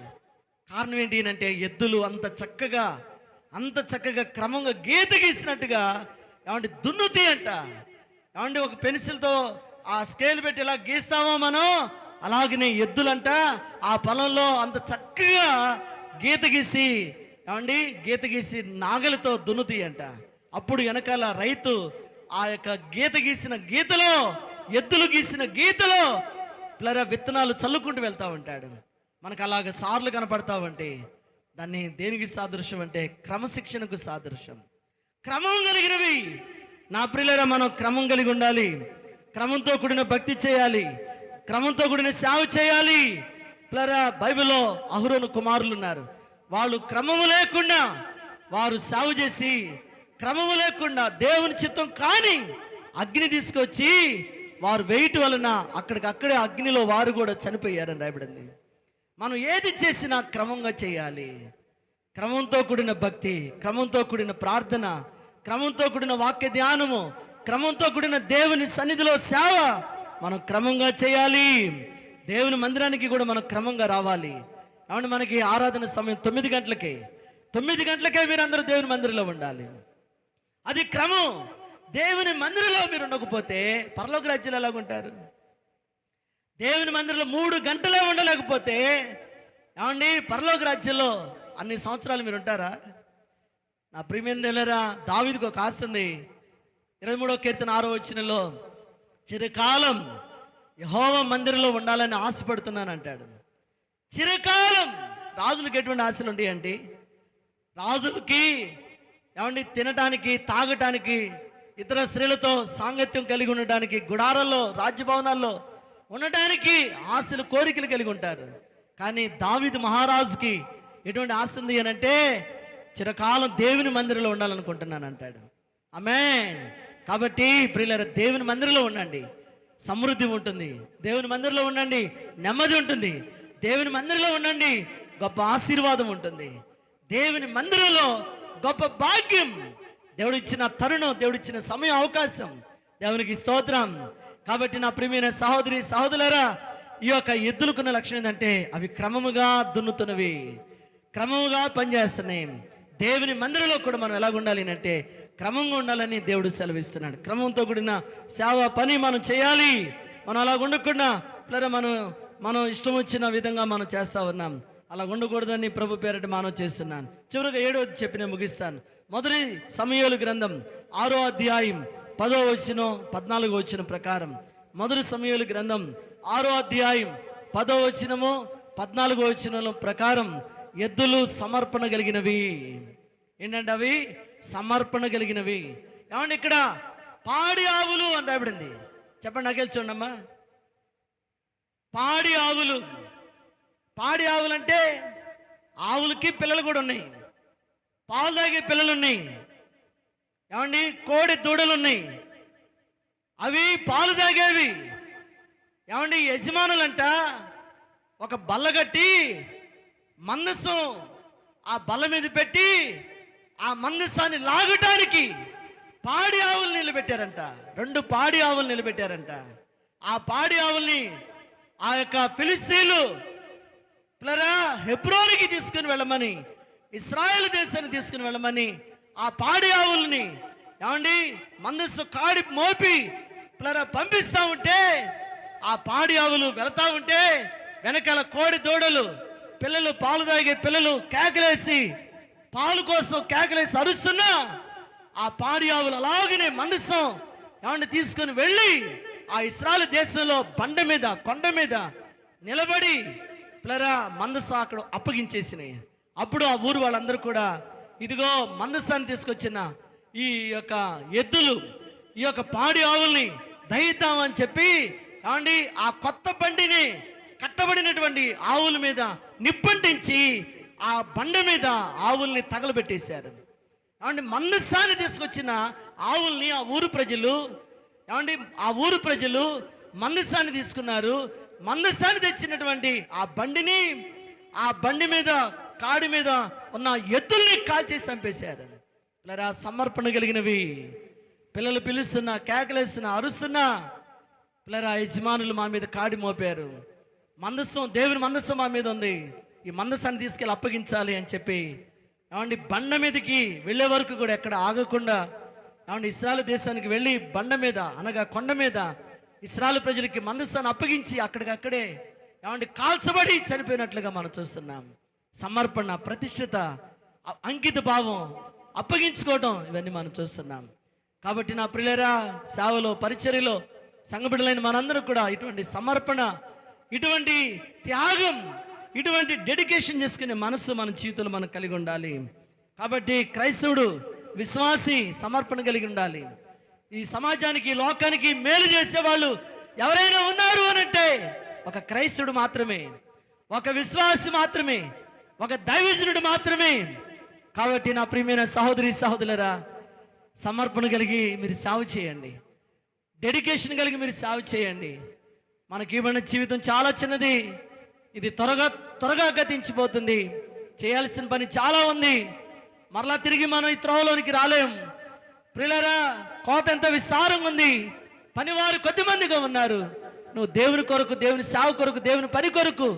కారణం ఏంటి అంటే, ఎద్దులు అంత చక్కగా క్రమంగా గీత గీసినట్టుగా ఏమంటే దున్నుతాయి అంట. ఏమండి, ఒక పెన్సిల్తో ఆ స్కేల్ పెట్టి ఇలా గీస్తామో మనం, అలాగనే ఎద్దులంట ఆ పొలంలో అంత చక్కగా గీత గీసి నాగలితో దున్నుతాయి అంట. అప్పుడు వెనకాల రైతు ఆ యొక్క గీత గీసిన గీతలో, ఎద్దులు గీసిన గీతలో పిల్లర విత్తనాలు చల్లుకుంటూ వెళ్తూ ఉంటాడు. మనకు అలాగ సార్లు కనపడతా ఉంటే దాన్ని దేనికి సాదృశ్యం అంటే క్రమశిక్షణకు సాదృశ్యం. క్రమం కలిగినవి. నా ప్రియులారా, మనం క్రమం కలిగి ఉండాలి. క్రమంతో కూడిన భక్తి చేయాలి, క్రమంతో కూడిన సేవ చేయాలి. పిల్లరా, బైబిల్లో అహరోను కుమారులు ఉన్నారు. వాళ్ళు క్రమము లేకుండా వారు సేవ చేసి, క్రమము లేకుండా దేవుని చిత్తం కాని అగ్ని తీసుకొచ్చి వారు వేయటం వలన అక్కడికక్కడే అగ్నిలో వారు కూడా చనిపోయారని రాయబడింది. మనం ఏది చేసినా క్రమంగా చేయాలి. క్రమంతో కూడిన భక్తి, క్రమంతో కూడిన ప్రార్థన, క్రమంతో కూడిన వాక్య ధ్యానము, క్రమంతో కూడిన దేవుని సన్నిధిలో సేవ మనం క్రమంగా చేయాలి. దేవుని మందిరానికి కూడా మనం క్రమంగా రావాలి. కాబట్టి మనకి ఆరాధన సమయం 9 గంటలకే. 9 గంటలకే మీరు అందరూ దేవుని మందిరంలో ఉండాలి. అది క్రమం. దేవుని మందిరంలో మీరు ఉండకపోతే పరలోక రాజ్యంలో ఎలాగుంటారు? దేవుని మందిరంలో 3 గంటలే ఉండలేకపోతే ఏమండి పరలోక రాజ్యంలో అన్ని సంవత్సరాలు మీరు ఉంటారా? నా ప్రియమైన దేవులారా, దావీదుకు ఒక ఆశ ఉంది. 23వ కీర్తన 6వ వచనంలో చిరకాలం యెహోవా మందిరంలో ఉండాలని ఆశపడుతున్నాను అంటాడు. చిరకాలం. రాజులకు ఎటువంటి ఆశలు ఉంటాయండి? రాజులకి ఏమండి తినటానికి, తాగటానికి, ఇతర స్త్రీలతో సాంగత్యం కలిగి ఉండటానికి, గుడారాల్లో, రాజ్యభవనాల్లో ఉండటానికి ఆశలు, కోరికలు కలిగి ఉంటారు. కానీ దావీదు మహారాజుకి ఎటువంటి ఆశ ఉంది అని అంటే చిరకాలం దేవుని మందిరంలో ఉండాలనుకుంటున్నాను అంటాడు. ఆమేన్. కాబట్టి ప్రియులారా, దేవుని మందిరంలో ఉండండి, సమృద్ధి ఉంటుంది. దేవుని మందిరంలో ఉండండి, నెమ్మది ఉంటుంది. దేవుని మందిరంలో ఉండండి, గొప్ప ఆశీర్వాదం ఉంటుంది. దేవుని మందిరంలో గొప్ప భాగ్యం. దేవుడిచ్చిన తరుణం, దేవుడిచ్చిన సమయం, అవకాశం. దేవునికి స్తోత్రం. కాబట్టి నా ప్రియమైన సహోదరి సహోదరులారా, ఈ యొక్క ఎద్దులకున్న లక్షణం ఏంటంటే అవి క్రమముగా దున్నుతున్నవి, క్రమముగా పనిచేస్తున్నాయి. దేవుని మందిరంలో కూడా మనం ఎలాగ ఉండాలి అంటే క్రమంగా ఉండాలని దేవుడు సెలవిస్తున్నాడు. క్రమంతో కూడిన సేవ పని మనం చేయాలి. మనం అలా ఉండకుండా మనం ఇష్టం వచ్చిన విధంగా మనం చేస్తూ ఉన్నాం. అలా ఉండకూడదని ప్రభు పేరిట మనం చేస్తున్నాను. చివరిగా 7వది చెప్పి నేను ముగిస్తాను. మొదటి సమూయేలు గ్రంథం 6వ అధ్యాయం 10వ వచనం 14వ వచనం ప్రకారం, మొదటి సమూయేలు గ్రంథం 6వ అధ్యాయం 10వ వచనము 14వ వచనం ప్రకారం ఎద్దులు సమర్పణ కలిగినవి. ఏంటంటే అవి సమర్పణ కలిగినవి. ఏమండి ఇక్కడ పాడి ఆవులు అని రాయబడింది. చెప్పండి, నాకెళ్ళి చూడమ్మా. పాడి ఆవులు. పాడి ఆవులు అంటే ఆవులకి పిల్లలు కూడా ఉన్నాయి, పాలు తాగే పిల్లలు ఉన్నాయి. ఏమండి కోడి దూడలు ఉన్నాయి, అవి పాలు తాగేవి. ఏమండి యజమానులంట ఒక బల్ల కట్టి మందసం ఆ బల్ల మీద పెట్టి ఆ మందసాన్ని లాగటానికి పాడి ఆవులు నిలబెట్టారంట. 2 పాడి ఆవులు నిలబెట్టారంట. ఆ పాడి ఆవుల్ని ఆ యొక్క ఫిలిస్తీన్లు హెబ్రోనుకి తీసుకుని వెళ్ళమని, ఇశ్రాయేలు దేశాన్ని తీసుకుని వెళ్ళమని ఆ పాడి ఆవుల్ని ఏమండి మందస్సు కాడి మోపి పంపిస్తా ఉంటే, ఆ పాడి ఆవులు వెళతా ఉంటే వెనకాల కోడి దూడలు పిల్లలు, పాలు తాగే పిల్లలు కేకలేసి పాలు కోసం కేకలేసి అరుస్తున్నా ఆ పాడి ఆవులు అలాగనే మందసం ఏమండి తీసుకుని వెళ్ళి ఆ ఇశ్రాయేలు దేశంలో బండ మీద, కొండ మీద నిలబడి మందసం అక్కడ అప్పగించేసినాయి. అప్పుడు ఆ ఊరు వాళ్ళందరూ కూడా ఇదిగో మందసాన్ని తీసుకొచ్చిన ఈ యొక్క ఎద్దులు, ఈ యొక్క పాడి ఆవుల్ని దయిద్దామని చెప్పి ఏమండి ఆ కొత్త బండిని కట్టబడినటువంటి ఆవుల మీద నిప్పంటించి ఆ బండ మీద ఆవుల్ని తగలబెట్టేశారు. ఏమండి మందసాన్ని తీసుకొచ్చిన ఆవుల్ని ఆ ఊరు ప్రజలు ఏమండి ఆ ఊరు ప్రజలు మందసాన్ని తీసుకున్నారు. మందసాన్ని తెచ్చినటువంటి ఆ బండిని, ఆ బండి మీద కాడి మీద ఉన్న ఎద్దుల్ని కాల్చేసి చంపేశారు. సమర్పణ కలిగినవి. పిల్లలు పిలుస్తున్నా, కేకలేస్తున్నా, అరుస్తున్నా యజమానులు మా మీద కాడి మోపారు. మందసం, దేవుని మందసం మా మీద ఉంది, ఈ మందసాన్ని తీసుకెళ్ళి అప్పగించాలి అని చెప్పి ఏమండి బండ మీదకి వెళ్ళే వరకు కూడా ఎక్కడ ఆగకుండా ఏమండి ఇశ్రాయేలు దేశానికి వెళ్ళి బండ మీద అనగా కొండ మీద ఇశ్రాయేలు ప్రజలకి మందసాన్ని అప్పగించి అక్కడికక్కడే ఏమండి కాల్చబడి చనిపోయినట్లుగా మనం చూస్తున్నాం. సమర్పణ, ప్రతిష్ఠిత, అంకిత భావం, అప్పగించుకోవడం, ఇవన్నీ మనం చూస్తున్నాం. కాబట్టి నా ప్రియులారా, సేవలో, పరిచర్యలో సంఘబిడ్డలైన మనందరూ కూడా ఇటువంటి సమర్పణ, ఇటువంటి త్యాగం, ఇటువంటి డెడికేషన్ చేసుకునే మనసు మన జీవితంలో మనం కలిగి ఉండాలి. కాబట్టి క్రైస్తవుడు, విశ్వాసి సమర్పణ కలిగి ఉండాలి. ఈ సమాజానికి, లోకానికి మేలు చేసేవాళ్ళు ఎవరైనా ఉన్నారు అని అంటే ఒక క్రైస్తవుడు మాత్రమే, ఒక విశ్వాసి మాత్రమే, ఒక దైవజనుడు మాత్రమే. కాబట్టి నా ప్రియమైన సహోదరి సహోదరులారా, సమర్పణ కలిగి మీరు సేవ చేయండి. డెడికేషన్ కలిగి మీరు సేవ చేయండి. మనకి ఇవ్వని జీవితం చాలా చిన్నది, ఇది త్వరగా గతించిపోతుంది. చేయాల్సిన పని చాలా ఉంది. మరలా తిరిగి మనం ఈ త్రోవలోనికి రాలేం. ప్రియులారా, కోత ఎంత విస్తారంగా ఉంది, పనివారు కొద్దిమందిగా ఉన్నారు. నువ్వు దేవుని కొరకు, దేవుని సేవ కొరకు, దేవుని పని కొరకు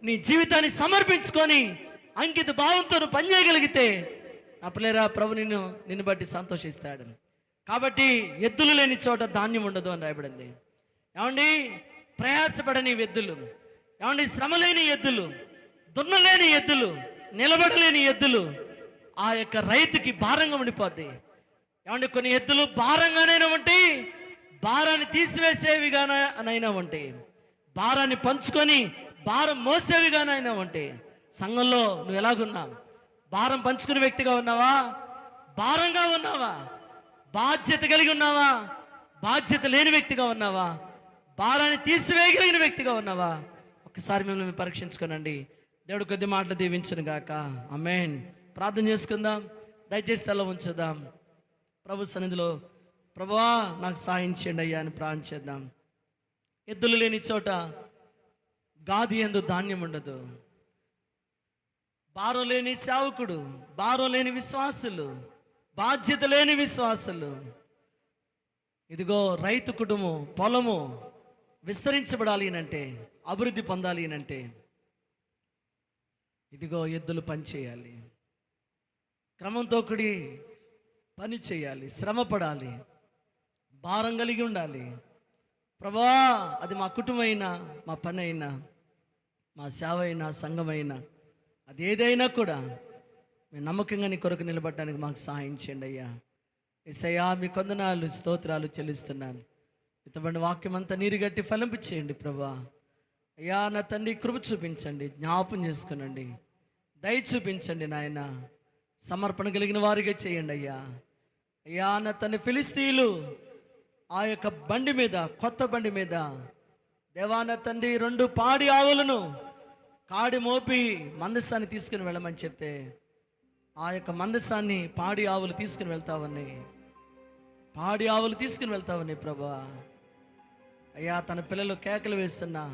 నీ జీవితాన్ని సమర్పించుకొని అంకిత భావంతో నువ్వు పనిచేయగలిగితే నా ప్రియులారా, ప్రభు నిన్ను బట్టి సంతోషిస్తాడు. కాబట్టి ఎద్దులు లేని చోట ధాన్యం ఉండదు అని రాయబడింది. ఏమండి, ప్రయాసపడని ఎద్దులు, ఏమండి శ్రమ లేని ఎద్దులు, దున్నలేని ఎద్దులు, నిలబడలేని ఎద్దులు ఆ యొక్క రైతుకి భారంగా ఉండిపోద్ది. ఏమంటే కొన్ని ఎద్దులు భారంగానైనా ఉంటాయి, భారాన్ని తీసివేసేవిగానైనా ఉంటాయి, భారాన్ని పంచుకొని భారం మోసేవిగానైనా ఉంటాయి. సంఘంలో నువ్వు ఎలాగున్నావు? భారం పంచుకునే వ్యక్తిగా ఉన్నావా? భారంగా ఉన్నావా? బాధ్యత కలిగి ఉన్నావా? బాధ్యత లేని వ్యక్తిగా ఉన్నావా? భారాన్ని తీసివేయగలిగిన వ్యక్తిగా ఉన్నావా? ఒకసారి మిమ్మల్ని పరీక్షించుకోనండి. దేవుడు కొద్ది మాటలు దీవించును గాక. ఆమేన్. ప్రార్థన చేసుకుందాం. దయచేసి తల ఉంచుదాం. ప్రభు సన్నిధిలో, ప్రభువా నాకు సాయం చేయండి అయ్యా అని ప్రార్థన చేద్దాం. ఎద్దులు లేని చోట గాది యందు ధాన్యం ఉండదు. భారం లేని సేవకుడు, భారం లేని విశ్వాసులు, బాధ్యత లేని విశ్వాసులు, ఇదిగో రైతు కుటుంబం, పొలము విస్తరించబడాలి అంటే, అభివృద్ధి పొందాలి అంటే ఇదిగో ఎద్దులు పని చేయాలి, క్రమంతో కూడి పని చేయాలి, శ్రమ పడాలి, భారం కలిగి ఉండాలి. ప్రభా, అది మా కుటుంబం అయినా, మా పని అయినా, మా సేవ అయినా, సంఘమైనా, అది ఏదైనా కూడా మేము నమ్మకంగా నీ కొరకు నిలబడడానికి మాకు సహాయం చేయండి అయ్యా. యేసయ్యా, మీ కొందనాలు స్తోత్రాలు చెల్లిస్తున్నాను. ఇటువంటి వాక్యం అంతా నీరుగట్టి ఫలింపచేయండి ప్రభా. అయ్యా నా తండ్రి, కృప చూపించండి, జ్ఞాపం చేసుకునండి, దయ చూపించండి నాయన. సమర్పణ కలిగిన వారిగా చేయండి అయ్యా. అయ్యా నా తండ్రి, ఫిలిస్తీయులు ఆ యొక్క బండి మీద, కొత్త బండి మీద దేవా నా తండ్రి 2 పాడి ఆవులను కాడి మోపి మందసాన్ని తీసుకుని వెళ్ళమని చెప్తే ఆ యొక్క మందసాన్ని పాడి ఆవులు తీసుకుని వెళ్తావని, పాడి ఆవులు తీసుకుని వెళ్తావని ప్రభా. అయ్యా, తన పిల్లలు కేకలు వేస్తున్నా,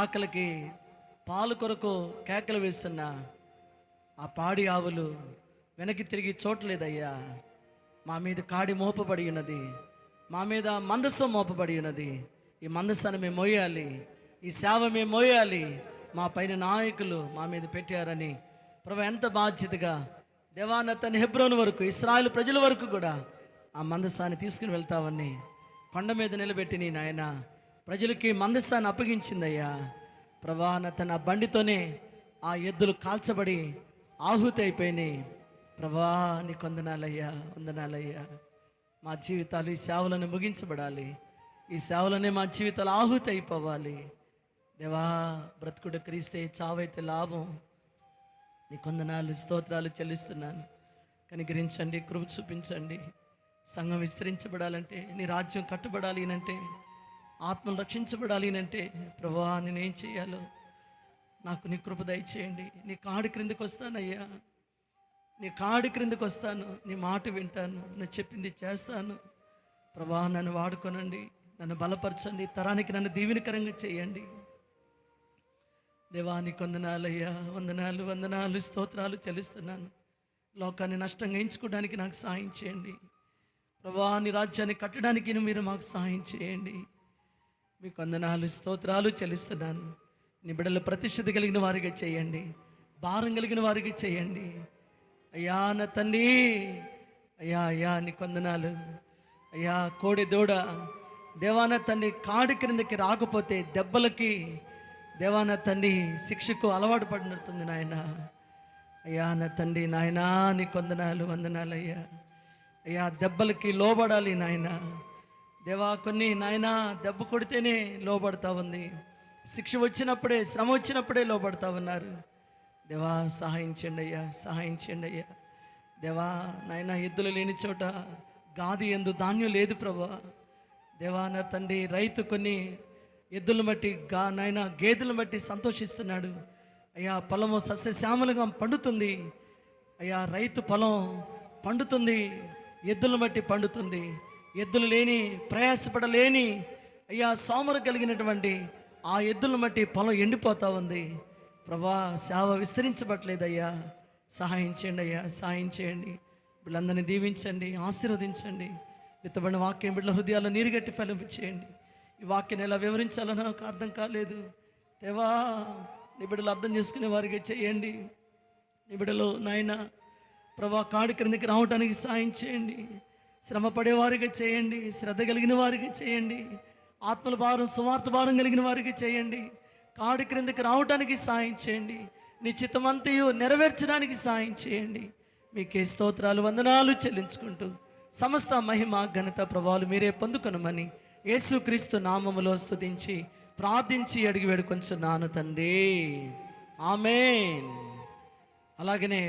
ఆకలికి పాలు కొరకు కేకలు వేస్తున్నా ఆ పాడి ఆవులు వెనక్కి తిరిగి చోట్లేదయ్యా. మా మీద కాడి మోపబడి ఉన్నది, మా మీద మందస్సం మోపబడి ఉన్నది. ఈ మందస్సాన్ని మేము మోయాలి, ఈ సేవ మేము మోయాలి, మా పైన నాయకులు మా మీద పెట్టారని ప్రభు ఎంత బాధ్యతగా దేవాన తన హెబ్రోను వరకు, ఇశ్రాయేలు ప్రజల వరకు కూడా ఆ మందస్సాన్ని తీసుకుని వెళ్తావని కొండ మీద నిలబెట్టి నీ నాయన ప్రజలకి మందస్సాన్ని అప్పగించిందయ్యా. ప్రభా నా తన బండితోనే ఆ ఎద్దులు కాల్చబడి ఆహుతి అయిపోయినాయి. ప్రభా నీ వందనాలయ్యా, వందనాలయ్యా. మా జీవితాలు ఈ సేవలను ముగించబడాలి, ఈ సేవలనే మా జీవితాలు ఆహుతి అయిపోవాలి. దేవా, బ్రతుకుడు క్రీస్తే, చావైతే లాభం. నీ కొందనాలు స్తోత్రాలు చెల్లిస్తున్నాను. కనికరించండి, కృప చూపించండి. సంఘం విస్తరించబడాలంటే, నీ రాజ్యం కట్టుబడాలి అంటే, ఆత్మలు రక్షించబడాలి అంటే ప్రభువా నేనేం చేయాలో నాకు నీ కృప దయచేయండి. నీ కాడి క్రిందకు వస్తానయ్యా, నీ కాడి క్రిందకు వస్తాను, నీ మాట వింటాను, నువ్వు చెప్పింది చేస్తాను. ప్రభువా నన్ను వాడుకోనండి, నన్ను బలపరచండి, తరానికి నన్ను దీవెనకరంగా చేయండి. దేవా నీకు వందనాలయ్యా, వందనాలు, వందనాలు, స్తోత్రాలు చెల్లిస్తున్నాను. లోకాన్ని నష్టంగా ఎంచుకోవడానికి నాకు సహాయం చేయండి ప్రభువా. నీ రాజ్యాన్ని కట్టడానికి మీరు మాకు సహాయం చేయండి. మీకు వందనాలు, స్తోత్రాలు చెల్లిస్తున్నాను. నీ బిడ్డలు ప్రతిష్ఠత కలిగిన వారిగా చేయండి, భారం కలిగిన వారిగా చేయండి అయ్యా. నా తండ్రి, అయ్యా అయ్యా నీకు వందనాలు అయ్యా. కోడి దూడ దేవాన తండ్రి కాడి క్రిందకి రాకపోతే దెబ్బలకి దేవాన తండ్రి శిక్షకు అలవాటు పడినట్టుంది నాయన. అయ్యా నా తండ్రి, నాయనా నీకు వందనాలు, వందనాలు అయ్యా. అయ్యా దెబ్బలకి లోబడాలి నాయన. దేవా కొన్ని నాయన దెబ్బ కొడితేనే లోబడతా ఉంది, శిక్ష వచ్చినప్పుడే, శ్రమ వచ్చినప్పుడే లోబడతా ఉన్నారు. దేవా సహాయం చేయండి అయ్యా, సహాయం చేయండి అయ్యా. దేవా నాయన ఎద్దులు లేని చోట గాది యందు ధాన్యం లేదు ప్రభా. దేవా నా తండ్రి, రైతు కొన్ని ఎద్దులను బట్టి నాయన గేదెలను బట్టి సంతోషిస్తున్నాడు అయ్యా. పొలము సస్యశ్యామలుగా పండుతుంది అయ్యా. రైతు పొలం పండుతుంది, ఎద్దులను బట్టి పండుతుంది. ఎద్దులు లేని, ప్రయాసపడలేని అయ్యా సోమరు కలిగినటువంటి ఆ ఎద్దులను బట్టి పొలం ఎండిపోతా ఉంది ప్రభా. సేవ విస్తరించబట్లేదయ్యా, సహాయం చేయండి అయ్యా, సహాయం చేయండి. వీళ్ళందరినీ దీవించండి, ఆశీర్వదించండి. విత్తబడిన వాక్యం బిడ్డల హృదయాల్లో నీరుగట్టి ఫలింపచేయండి. ఈ వాక్యాన్ని ఎలా వివరించాలో నాకు అర్థం కాలేదు దేవా. నీ బిడ్డలు అర్థం చేసుకునే వారికి చేయండి. నీ బిడ్డలు నాయన ప్రభా కాడి క్రిందికి రావడానికి సాయం చేయండి. శ్రమ పడేవారికి చేయండి, శ్రద్ధ కలిగిన వారికి చేయండి, ఆత్మల భారం సువార్త భారం కలిగిన వారికి చేయండి. కాడి క్రిందికి రావడానికి సాయం చేయండి. నీ చిత్తమంతయు నెరవేర్చడానికి సాయం చేయండి. మీకే స్తోత్రాలు వందనాలు చెల్లించుకుంటూ సమస్త మహిమ ఘనత ప్రభావాలు మీరే పొందుకొనమని యేసుక్రీస్తు నామములో స్తుతించి ప్రార్థించి అడిగి వేడుకొంచున్నాను తండ్రి, ఆమేన్. అలాగనే